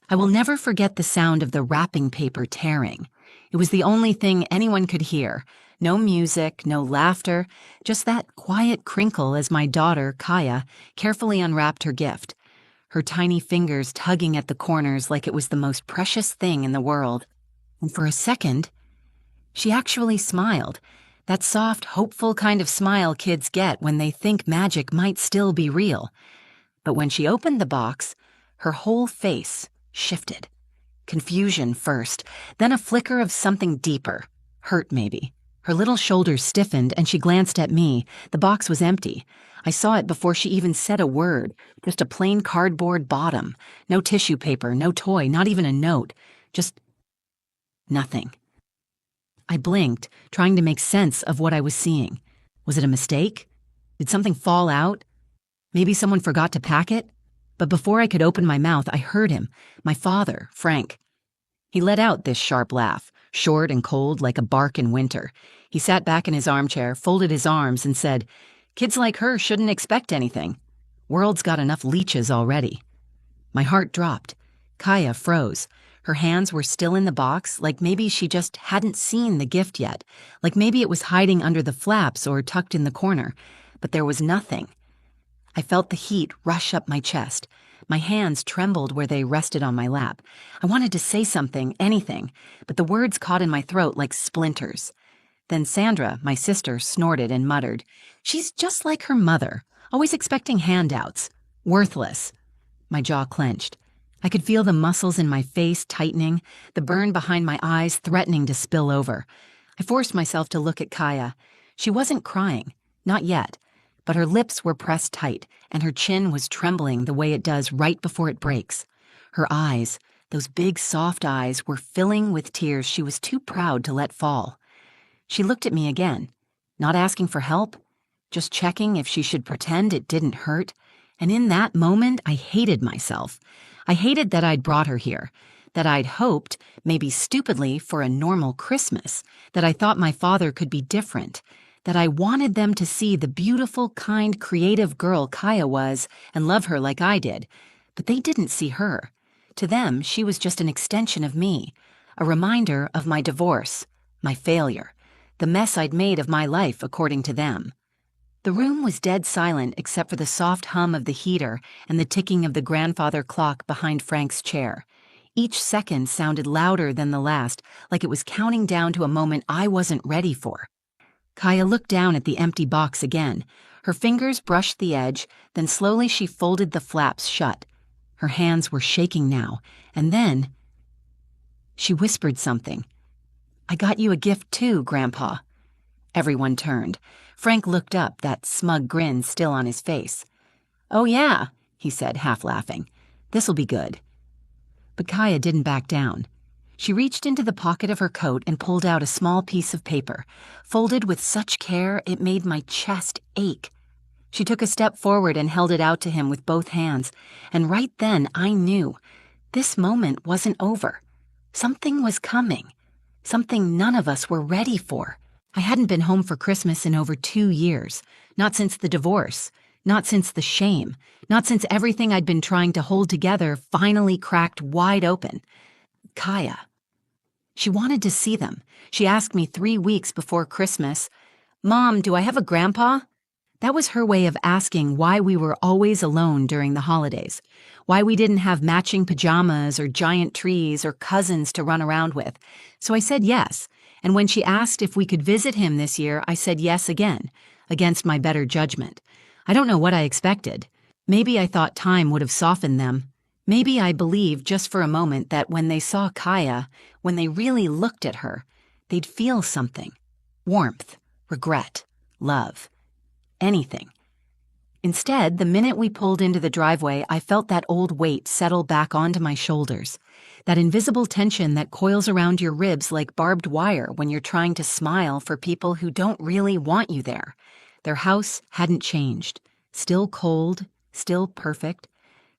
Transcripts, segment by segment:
I will never forget the sound of the wrapping paper tearing. It was the only thing anyone could hear. No music, no laughter, just that quiet crinkle as my daughter, Kaya, carefully unwrapped her gift, her tiny fingers tugging at the corners like it was the most precious thing in the world. And for a second, she actually smiled, that soft, hopeful kind of smile kids get when they think magic might still be real. But when she opened the box, her whole face shifted. Confusion first, then a flicker of something deeper, hurt maybe. Her little shoulders stiffened and she glanced at me. The box was empty. I saw it before she even said a word, just a plain cardboard bottom. No tissue paper, no toy, not even a note. Just nothing. I blinked, trying to make sense of what I was seeing. Was it a mistake? Did something fall out? Maybe someone forgot to pack it? But before I could open my mouth, I heard him, my father, Frank. He let out this sharp laugh, short and cold like a bark in winter. He sat back in his armchair, folded his arms, and said, "Kids like her shouldn't expect anything. World's got enough leeches already." My heart dropped. Kaya froze. Her hands were still in the box, like maybe she just hadn't seen the gift yet, like maybe it was hiding under the flaps or tucked in the corner. But there was nothing. I felt the heat rush up my chest. My hands trembled where they rested on my lap. I wanted to say something, anything, but the words caught in my throat like splinters. Then Sandra, my sister, snorted and muttered, "She's just like her mother, always expecting handouts. Worthless." My jaw clenched. I could feel the muscles in my face tightening, the burn behind my eyes threatening to spill over. I forced myself to look at Kaya. She wasn't crying, not yet, but her lips were pressed tight, and her chin was trembling the way it does right before it breaks. Her eyes, those big soft eyes, were filling with tears she was too proud to let fall. She looked at me again, not asking for help, just checking if she should pretend it didn't hurt. And in that moment, I hated myself. I hated that I'd brought her here, that I'd hoped, maybe stupidly, for a normal Christmas, that I thought my father could be different, that I wanted them to see the beautiful, kind, creative girl Kaya was and love her like I did. But they didn't see her. To them, she was just an extension of me, a reminder of my divorce, my failure, the mess I'd made of my life according to them. The room was dead silent except for the soft hum of the heater and the ticking of the grandfather clock behind Frank's chair. Each second sounded louder than the last, like it was counting down to a moment I wasn't ready for. Kaya looked down at the empty box again. Her fingers brushed the edge, then slowly she folded the flaps shut. Her hands were shaking now, and then she whispered something. "I got you a gift too, Grandpa." Everyone turned. Frank looked up, that smug grin still on his face. "Oh yeah," he said, half laughing. "This'll be good." But Kaya didn't back down. She reached into the pocket of her coat and pulled out a small piece of paper, folded with such care it made my chest ache. She took a step forward and held it out to him with both hands, and right then I knew this moment wasn't over. Something was coming, something none of us were ready for. I hadn't been home for Christmas in over 2 years, not since the divorce, not since the shame, not since everything I'd been trying to hold together finally cracked wide open. Kaya. She wanted to see them. She asked me 3 weeks before Christmas, "Mom, do I have a grandpa?" That was her way of asking why we were always alone during the holidays, why we didn't have matching pajamas or giant trees or cousins to run around with. So I said yes, and when she asked if we could visit him this year, I said yes again, against my better judgment. I don't know what I expected. Maybe I thought time would have softened them. Maybe I believed just for a moment that when they saw Kaya, when they really looked at her, they'd feel something. Warmth, regret, love. Anything. Instead, the minute we pulled into the driveway, I felt that old weight settle back onto my shoulders, that invisible tension that coils around your ribs like barbed wire when you're trying to smile for people who don't really want you there. Their house hadn't changed, still cold, still perfect,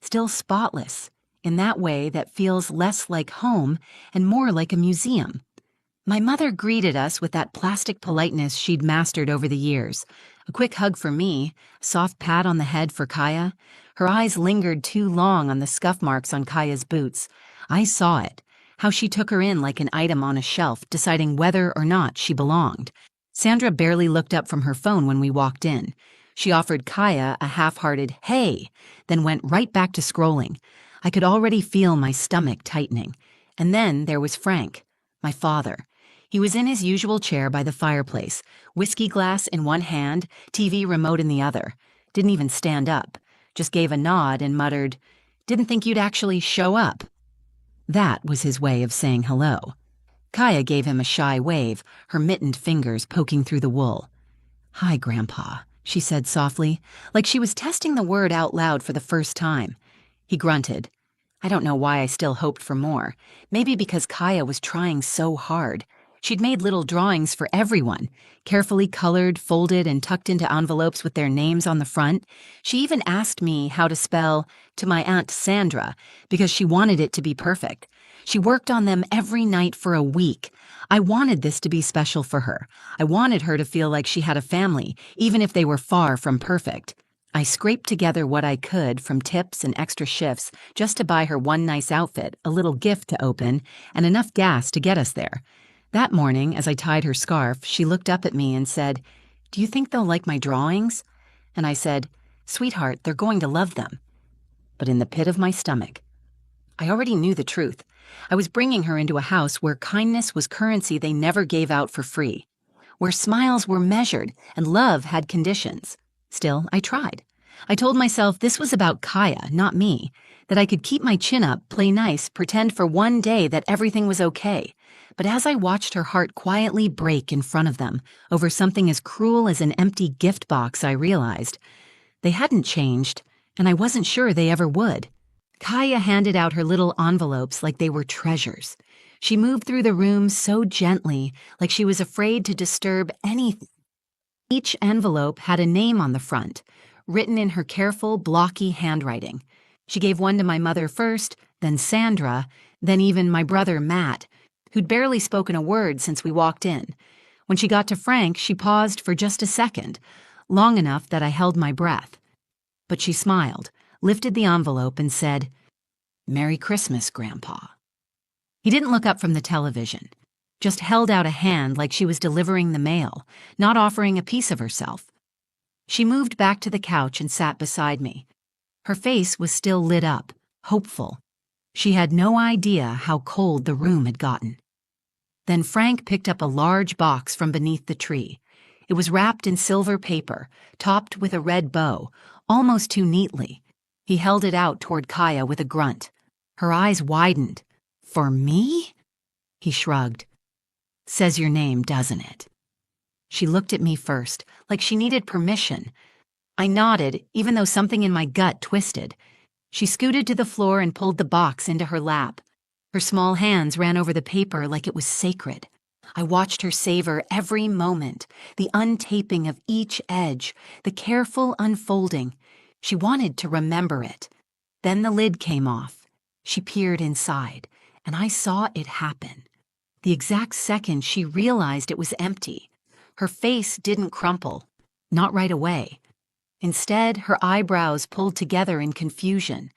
still spotless, in that way that feels less like home and more like a museum. My mother greeted us with that plastic politeness she'd mastered over the years. A quick hug for me, a soft pat on the head for Kaya. Her eyes lingered too long on the scuff marks on Kaya's boots. I saw it, how she took her in like an item on a shelf, deciding whether or not she belonged. Sandra barely looked up from her phone when we walked in. She offered Kaya a half-hearted "hey," then went right back to scrolling. I could already feel my stomach tightening. And then there was Frank, my father. He was in his usual chair by the fireplace, whiskey glass in one hand, TV remote in the other. Didn't even stand up, just gave a nod and muttered, "Didn't think you'd actually show up." That was his way of saying hello. Kaya gave him a shy wave, her mittened fingers poking through the wool. "Hi, Grandpa," she said softly, like she was testing the word out loud for the first time. He grunted. I don't know why I still hoped for more. Maybe because Kaya was trying so hard. She'd made little drawings for everyone, carefully colored, folded, and tucked into envelopes with their names on the front. She even asked me how to spell "to my Aunt Sandra" because she wanted it to be perfect. She worked on them every night for a week. I wanted this to be special for her. I wanted her to feel like she had a family, even if they were far from perfect. I scraped together what I could from tips and extra shifts just to buy her one nice outfit, a little gift to open, and enough gas to get us there. That morning, as I tied her scarf, she looked up at me and said, "Do you think they'll like my drawings?" And I said, "Sweetheart, they're going to love them." But in the pit of my stomach, I already knew the truth. I was bringing her into a house where kindness was currency they never gave out for free, where smiles were measured and love had conditions. Still, I tried. I told myself this was about Kaya, not me, that I could keep my chin up, play nice, pretend for one day that everything was okay. But as I watched her heart quietly break in front of them over something as cruel as an empty gift box, I realized they hadn't changed, and I wasn't sure they ever would. Kaya handed out her little envelopes like they were treasures. She moved through the room so gently, like she was afraid to disturb anything. Each envelope had a name on the front, written in her careful, blocky handwriting. She gave one to my mother first, then Sandra, then even my brother Matt, who'd barely spoken a word since we walked in. When she got to Frank, she paused for just a second, long enough that I held my breath. But she smiled, lifted the envelope, and said, "Merry Christmas, Grandpa." He didn't look up from the television, just held out a hand like she was delivering the mail, not offering a piece of herself. She moved back to the couch and sat beside me. Her face was still lit up, hopeful. She had no idea how cold the room had gotten. Then Frank picked up a large box from beneath the tree. It was wrapped in silver paper, topped with a red bow, almost too neatly. He held it out toward Kaya with a grunt. Her eyes widened. "For me?" He shrugged. "Says your name, doesn't it?" She looked at me first, like she needed permission. I nodded, even though something in my gut twisted. She scooted to the floor and pulled the box into her lap. Her small hands ran over the paper like it was sacred. I watched her savor every moment, the untaping of each edge, the careful unfolding. She wanted to remember it. Then the lid came off. She peered inside, and I saw it happen. The exact second she realized it was empty. Her face didn't crumple, not right away. Instead, her eyebrows pulled together in confusion.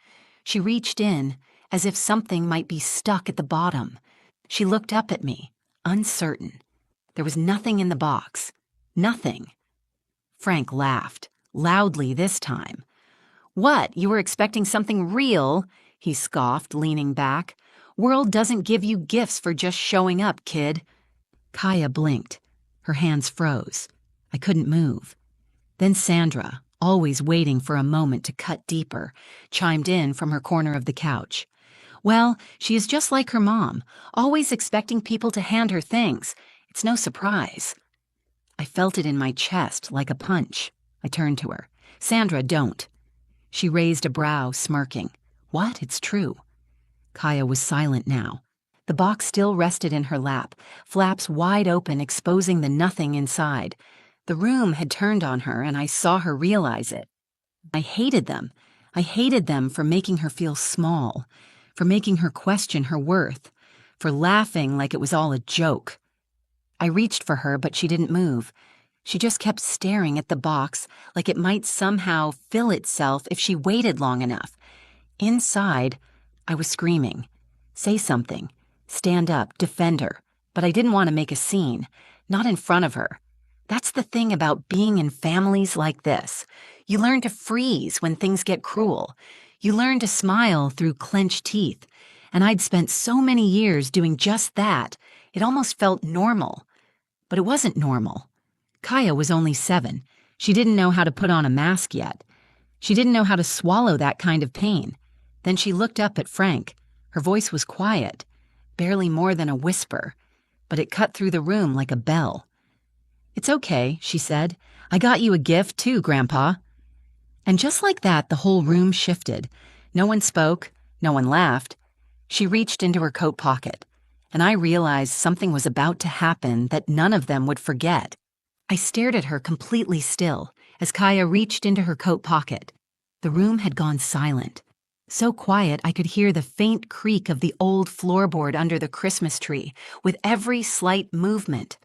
She reached in, as if something might be stuck at the bottom. She looked up at me, uncertain. There was nothing in the box. Nothing. Frank laughed, loudly this time. "What, you were expecting something real?" he scoffed, leaning back. "World doesn't give you gifts for just showing up, kid." Kaya blinked. Her hands froze. I couldn't move. Then Sandra, always waiting for a moment to cut deeper, chimed in from her corner of the couch. "Well, she is just like her mom, always expecting people to hand her things. It's no surprise." I felt it in my chest like a punch. I turned to her. "Sandra, don't." She raised a brow, smirking. "What? It's true." Kaya was silent now. The box still rested in her lap, flaps wide open, exposing the nothing inside. The room had turned on her, and I saw her realize it. I hated them. I hated them for making her feel small, for making her question her worth, for laughing like it was all a joke. I reached for her, but she didn't move. She just kept staring at the box like it might somehow fill itself if she waited long enough. Inside, I was screaming. Say something. Stand up, defend her. But I didn't want to make a scene, not in front of her. That's the thing about being in families like this. You learn to freeze when things get cruel. You learn to smile through clenched teeth. And I'd spent so many years doing just that, it almost felt normal. But it wasn't normal. Kaya was only 7. She didn't know how to put on a mask yet. She didn't know how to swallow that kind of pain. Then she looked up at Frank. Her voice was quiet, barely more than a whisper, but it cut through the room like a bell. "It's okay," she said. "I got you a gift too, Grandpa." And just like that, the whole room shifted. No one spoke, no one laughed. She reached into her coat pocket, and I realized something was about to happen that none of them would forget. I stared at her completely still as Kaya reached into her coat pocket. The room had gone silent. So quiet I could hear the faint creak of the old floorboard under the Christmas tree with every slight movement.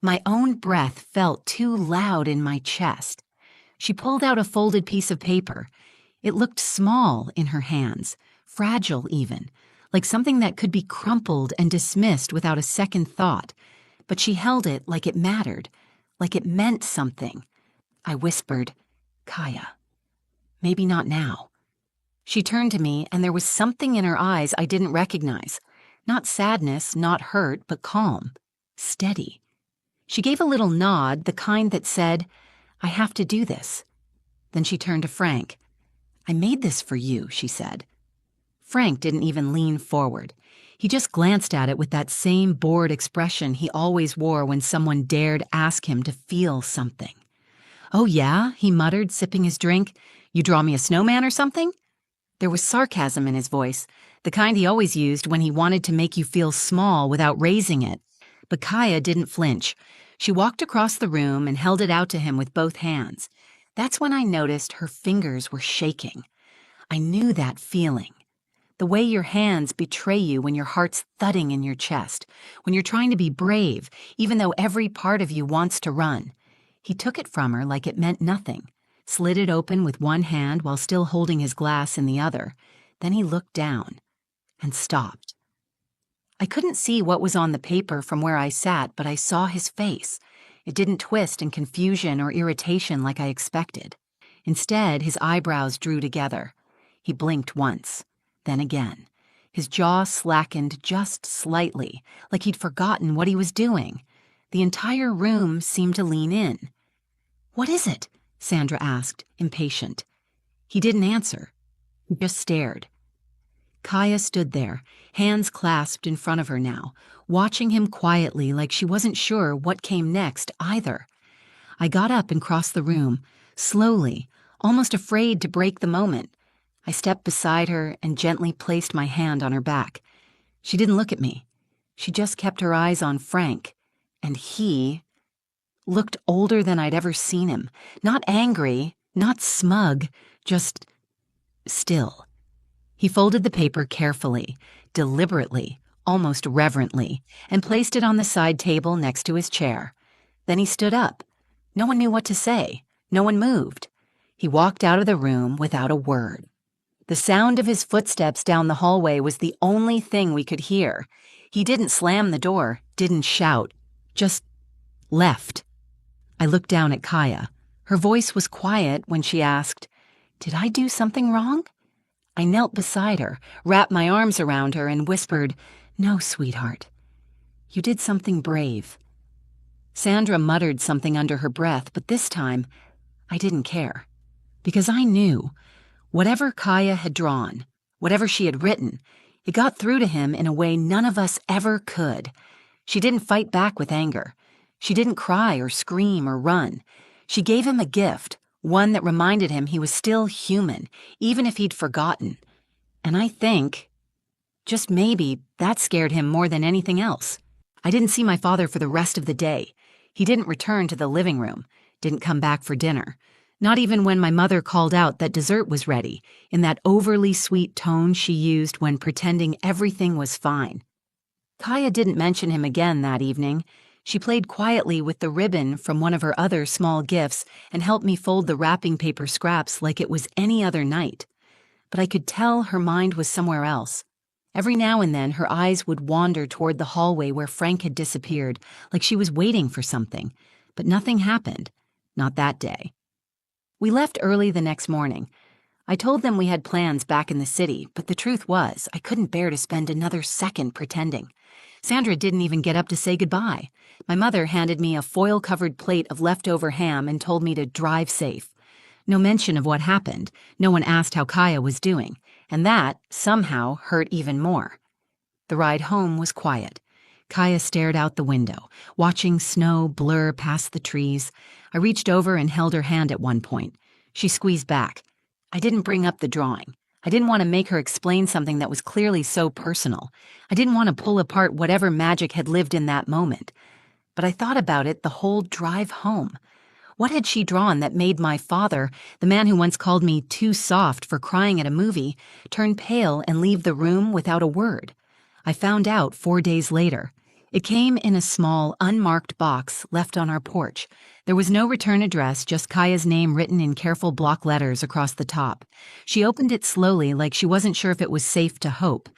My own breath felt too loud in my chest. She pulled out a folded piece of paper. It looked small in her hands, fragile even, like something that could be crumpled and dismissed without a second thought. But she held it like it mattered, like it meant something. I whispered, "Kaya, maybe not now." She turned to me, and there was something in her eyes I didn't recognize. Not sadness, not hurt, but calm, steady. She gave a little nod, the kind that said, "I have to do this." Then she turned to Frank. "I made this for you," she said. Frank didn't even lean forward. He just glanced at it with that same bored expression he always wore when someone dared ask him to feel something. "Oh yeah?" he muttered, sipping his drink. "You draw me a snowman or something?" There was sarcasm in his voice, the kind he always used when he wanted to make you feel small without raising it. But Kaya didn't flinch. She walked across the room and held it out to him with both hands. That's when I noticed her fingers were shaking. I knew that feeling. The way your hands betray you when your heart's thudding in your chest, when you're trying to be brave, even though every part of you wants to run. He took it from her like it meant nothing, slid it open with one hand while still holding his glass in the other. Then he looked down and stopped. I couldn't see what was on the paper from where I sat, but I saw his face. It didn't twist in confusion or irritation like I expected. Instead, his eyebrows drew together. He blinked once, then again. His jaw slackened just slightly, like he'd forgotten what he was doing. The entire room seemed to lean in. "What is it?" Sandra asked, impatient. He didn't answer. He just stared. Kaya stood there, hands clasped in front of her now, watching him quietly like she wasn't sure what came next either. I got up and crossed the room, slowly, almost afraid to break the moment. I stepped beside her and gently placed my hand on her back. She didn't look at me. She just kept her eyes on Frank, and he looked older than I'd ever seen him. Not angry, not smug, just still. He folded the paper carefully, deliberately, almost reverently, and placed it on the side table next to his chair. Then he stood up. No one knew what to say. No one moved. He walked out of the room without a word. The sound of his footsteps down the hallway was the only thing we could hear. He didn't slam the door, didn't shout, just left. I looked down at Kaya. Her voice was quiet when she asked, "Did I do something wrong?" I knelt beside her, wrapped my arms around her, and whispered, "No, sweetheart. You did something brave." Sandra muttered something under her breath, but this time, I didn't care. Because I knew, whatever Kaya had drawn, whatever she had written, it got through to him in a way none of us ever could. She didn't fight back with anger. She didn't cry or scream or run. She gave him a gift, one that reminded him he was still human, even if he'd forgotten. And I think, just maybe, that scared him more than anything else. I didn't see my father for the rest of the day. He didn't return to the living room, didn't come back for dinner. Not even when my mother called out that dessert was ready, in that overly sweet tone she used when pretending everything was fine. Kaya didn't mention him again that evening. She played quietly with the ribbon from one of her other small gifts and helped me fold the wrapping paper scraps like it was any other night. But I could tell her mind was somewhere else. Every now and then, her eyes would wander toward the hallway where Frank had disappeared, like she was waiting for something. But nothing happened. Not that day. We left early the next morning. I told them we had plans back in the city, but the truth was, I couldn't bear to spend another second pretending. Sandra didn't even get up to say goodbye. My mother handed me a foil-covered plate of leftover ham and told me to drive safe. No mention of what happened. No one asked how Kaya was doing, and that, somehow, hurt even more. The ride home was quiet. Kaya stared out the window, watching snow blur past the trees. I reached over and held her hand at one point. She squeezed back. I didn't bring up the drawing. I didn't want to make her explain something that was clearly so personal. I didn't want to pull apart whatever magic had lived in that moment. But I thought about it the whole drive home. What had she drawn that made my father, the man who once called me too soft for crying at a movie, turn pale and leave the room without a word? I found out 4 days later. It came in a small, unmarked box left on our porch. There was no return address, just Kaya's name written in careful block letters across the top. She opened it slowly, like she wasn't sure if it was safe to hope.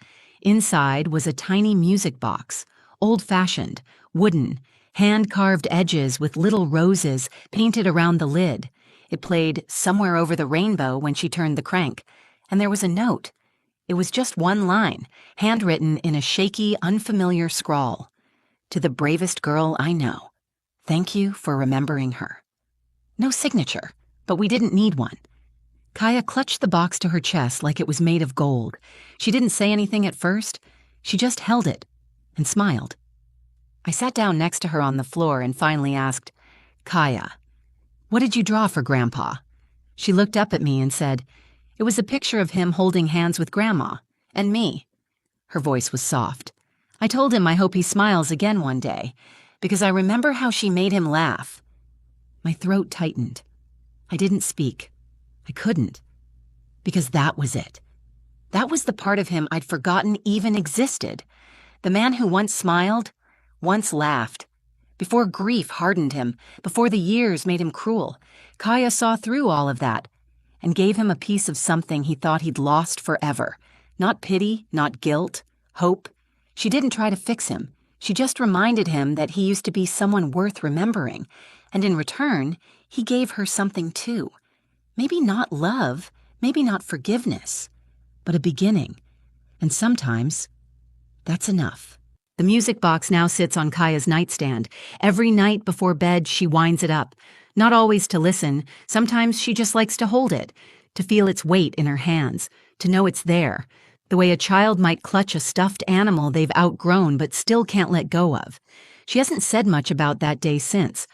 Inside was a tiny music box, old-fashioned, wooden, hand-carved edges with little roses painted around the lid. It played Somewhere Over the Rainbow when she turned the crank, and there was a note. It was just one line, handwritten in a shaky, unfamiliar scrawl. To the bravest girl I know. Thank you for remembering her. No signature, but we didn't need one. Kaya clutched the box to her chest like it was made of gold. She didn't say anything at first. She just held it and smiled. I sat down next to her on the floor and finally asked, Kaya, what did you draw for Grandpa? She looked up at me and said, it was a picture of him holding hands with Grandma and me. Her voice was soft. I told him I hope he smiles again one day, because I remember how she made him laugh. My throat tightened. I didn't speak. I couldn't. Because that was it. That was the part of him I'd forgotten even existed. The man who once smiled, once laughed. Before grief hardened him, before the years made him cruel, Kaya saw through all of that and gave him a piece of something he thought he'd lost forever. Not pity, not guilt, hope. She didn't try to fix him. She just reminded him that he used to be someone worth remembering, and in return, he gave her something too. Maybe not love, maybe not forgiveness, but a beginning. And sometimes, that's enough. The music box now sits on Kaya's nightstand. Every night before bed, she winds it up. Not always to listen. Sometimes she just likes to hold it, to feel its weight in her hands, to know it's there, the way a child might clutch a stuffed animal they've outgrown but still can't let go of. She hasn't said much about that day since,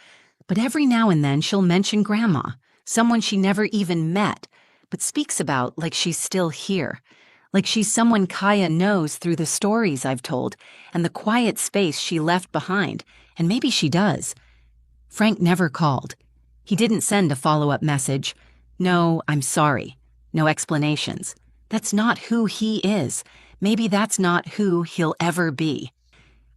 but every now and then she'll mention Grandma, someone she never even met, but speaks about like she's still here, like she's someone Kaya knows through the stories I've told and the quiet space she left behind, and maybe she does. Frank never called. He didn't send a follow-up message. No, I'm sorry. No explanations. That's not who he is. Maybe that's not who he'll ever be.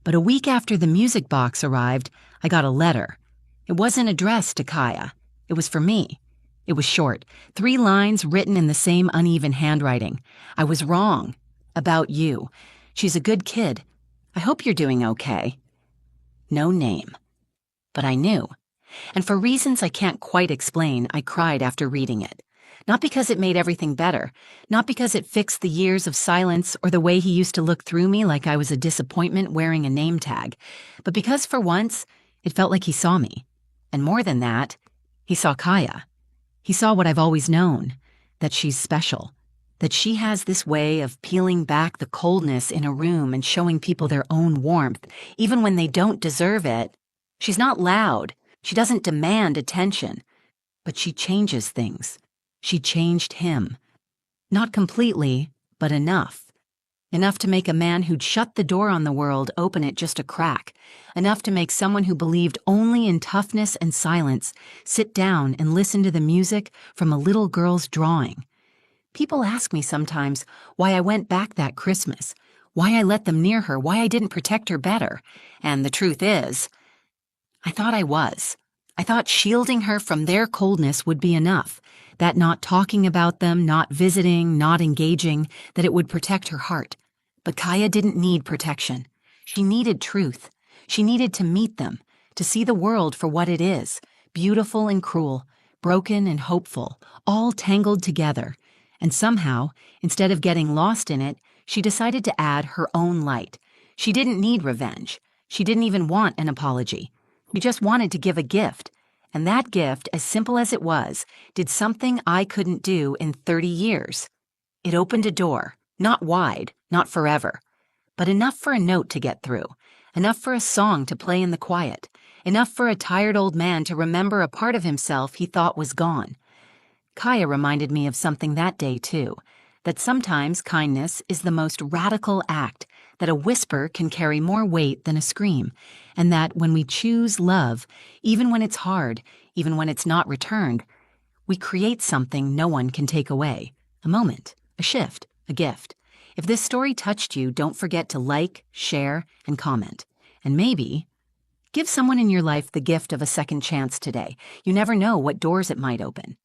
But a week after the music box arrived, I got a letter. It wasn't addressed to Kaya. It was for me. It was short, 3 lines written in the same uneven handwriting. I was wrong. About you. She's a good kid. I hope you're doing okay. No name. But I knew. And for reasons I can't quite explain, I cried after reading it. Not because it made everything better, not because it fixed the years of silence or the way he used to look through me like I was a disappointment wearing a name tag, but because for once, it felt like he saw me. And more than that, he saw Kaya. He saw what I've always known, that she's special, that she has this way of peeling back the coldness in a room and showing people their own warmth, even when they don't deserve it. She's not loud. She doesn't demand attention, but she changes things. She changed him. Not completely, but enough. Enough to make a man who'd shut the door on the world open it just a crack. Enough to make someone who believed only in toughness and silence sit down and listen to the music from a little girl's drawing. People ask me sometimes why I went back that Christmas, why I let them near her, why I didn't protect her better. And the truth is, I thought I was. I thought shielding her from their coldness would be enough, that not talking about them, not visiting, not engaging, that it would protect her heart. But Kaya didn't need protection. She needed truth. She needed to meet them, to see the world for what it is, beautiful and cruel, broken and hopeful, all tangled together. And somehow, instead of getting lost in it, she decided to add her own light. She didn't need revenge. She didn't even want an apology. She just wanted to give a gift. And that gift, as simple as it was, did something I couldn't do in 30 years. It opened a door, not wide, not forever, but enough for a note to get through, enough for a song to play in the quiet, enough for a tired old man to remember a part of himself he thought was gone. Kaya reminded me of something that day, too, that sometimes kindness is the most radical act, that a whisper can carry more weight than a scream, and that when we choose love, even when it's hard, even when it's not returned, we create something no one can take away. A moment, a shift, a gift. If this story touched you, don't forget to like, share, and comment. And maybe give someone in your life the gift of a second chance today. You never know what doors it might open.